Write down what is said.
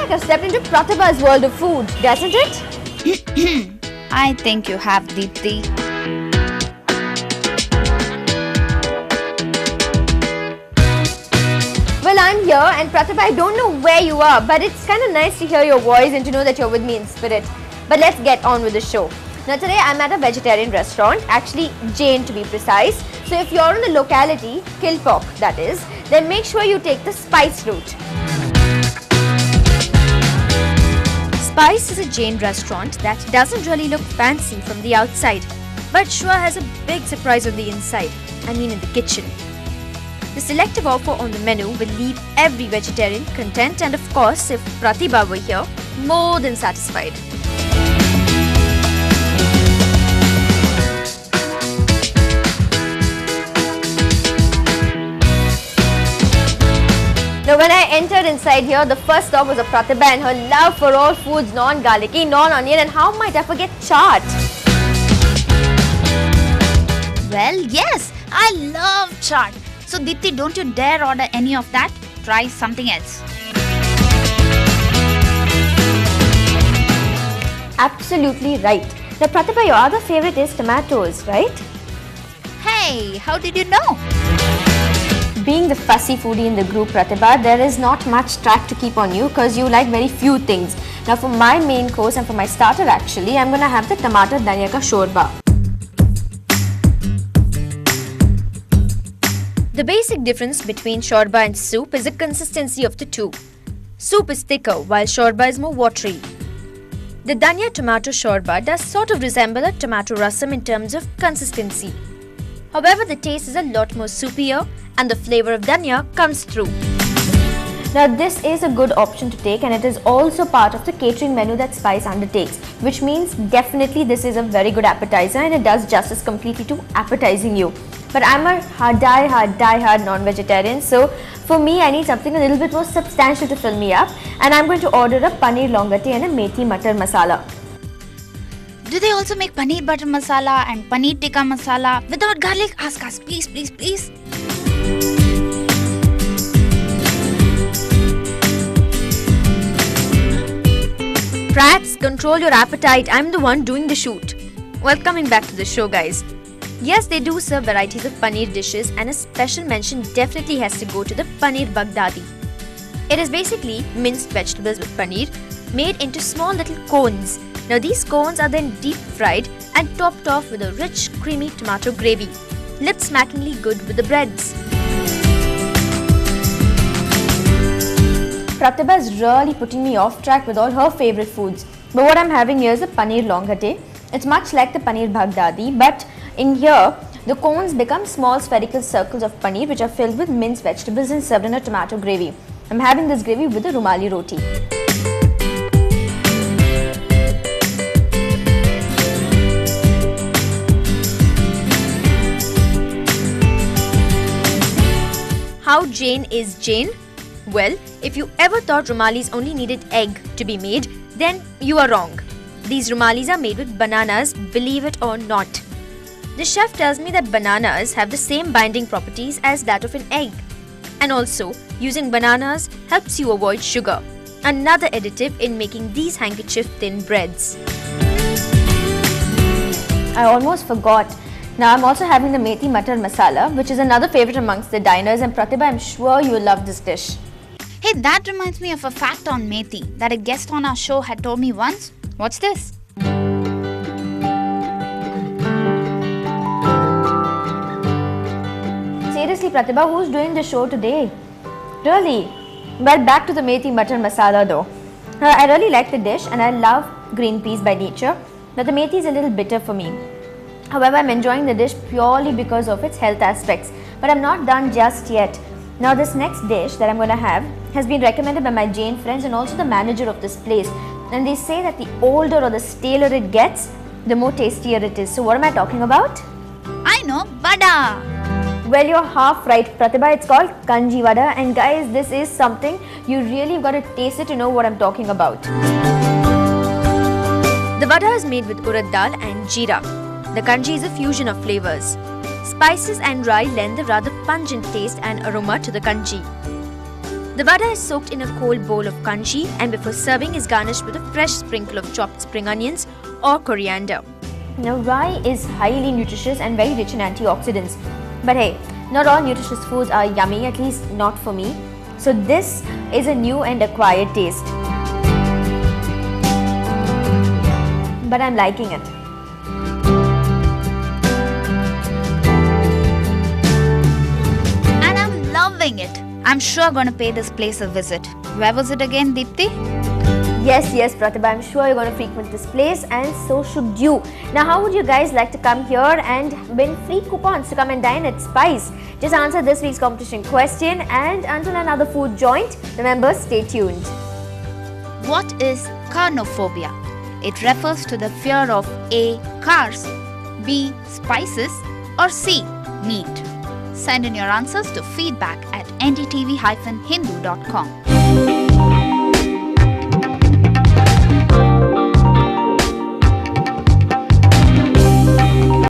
like I've stepped into Pratibha's world of food, doesn't it? I think you have, Deepthi. Well, I'm here and Pratibha, I don't know where you are, but it's kind of nice to hear your voice and to know that you're with me in spirit. But let's get on with the show. Now today I'm at a vegetarian restaurant, actually Jain to be precise. So if you're in the locality, Kilpok that is, then make sure you take the Spice route. Spice is a Jain restaurant that doesn't really look fancy from the outside, but sure has a big surprise on the inside, I mean in the kitchen. The selective offer on the menu will leave every vegetarian content and of course, if Pratibha were here, more than satisfied. Now when I entered inside here, the first stop was a Pratibha and her love for all foods non-garlicky, non-onion, and how might I forget chaat? Well, yes, I love chaat. So Deepthi, don't you dare order any of that. Try something else. Absolutely right. Now Pratibha, your other favorite is tomatoes, right? Hey, how did you know? Being the fussy foodie in the group, Pratibha, there is not much track to keep on you because you like very few things. Now for my main course and for my starter actually, I'm going to have the tomato dhania ka shorba. The basic difference between shorba and soup is the consistency of the two. Soup is thicker while shorba is more watery. The dhania tomato shorba does sort of resemble a tomato rasam in terms of consistency. However, the taste is a lot more soupier and the flavor of dhania comes through. Now this is a good option to take and it is also part of the catering menu that Spice undertakes, which means definitely this is a very good appetizer and it does justice completely to appetizing you. But I'm a die-hard non-vegetarian, so for me I need something a little bit more substantial to fill me up, and I'm going to order a paneer longati and a methi matar masala. Do they also make paneer butter masala and paneer tikka masala without garlic? Ask us, please, please, please. Prats, control your appetite. I'm the one doing the shoot. Well, coming back to the show, guys. Yes, they do serve varieties of paneer dishes and a special mention definitely has to go to the paneer Baghdadi. It is basically minced vegetables with paneer made into small little cones. Now these cones are then deep fried and topped off with a rich creamy tomato gravy, lip-smackingly good with the breads. Pratibha is really putting me off track with all her favorite foods. But what I'm having here is a paneer longate. It's much like the paneer Baghdadi, but in here, the cones become small spherical circles of paneer which are filled with minced vegetables and served in a tomato gravy. I'm having this gravy with a rumali roti. How Jain is Jain? Well, if you ever thought rumalis only needed egg to be made, then you are wrong. These rumalis are made with bananas, believe it or not. The chef tells me that bananas have the same binding properties as that of an egg. And also, using bananas helps you avoid sugar, another additive in making these handkerchief thin breads. I almost forgot. Now I'm also having the methi matar masala, which is another favorite amongst the diners, and Pratibha, I'm sure you'll love this dish. Hey, that reminds me of a fact on methi that a guest on our show had told me once. What's this? Seriously, Pratibha, who's doing the show today? Really? Well, back to the methi matar masala though. I really like the dish and I love green peas by nature, but the methi is a little bitter for me. However, I'm enjoying the dish purely because of its health aspects. But I'm not done just yet. Now this next dish that I'm going to have has been recommended by my Jain friends and also the manager of this place. And they say that the older or the staler it gets, the more tastier it is. So what am I talking about? I know, vada. Well, you're half right, Pratibha. It's called kanji vada. And guys, this is something you really got to taste it to know what I'm talking about. The vada is made with urad dal and jeera. The kanji is a fusion of flavors. Spices and rye lend a rather pungent taste and aroma to the kanji. The vada is soaked in a cold bowl of kanji and before serving is garnished with a fresh sprinkle of chopped spring onions or coriander. Now, rye is highly nutritious and very rich in antioxidants. But hey, not all nutritious foods are yummy, at least not for me. So this is a new and acquired taste. But I'm liking it. And I'm loving it. I'm sure gonna pay this place a visit. Where was it again, Deepthi? Yes, Pratibha, I'm sure you're going to frequent this place and so should you. Now, how would you guys like to come here and win free coupons to come and dine at Spice? Just answer this week's competition question and until another food joint, remember, stay tuned. What is carnophobia? It refers to the fear of A. Cars, B. Spices or C. Meat. Send in your answers to feedback@ndtv-hindu.com.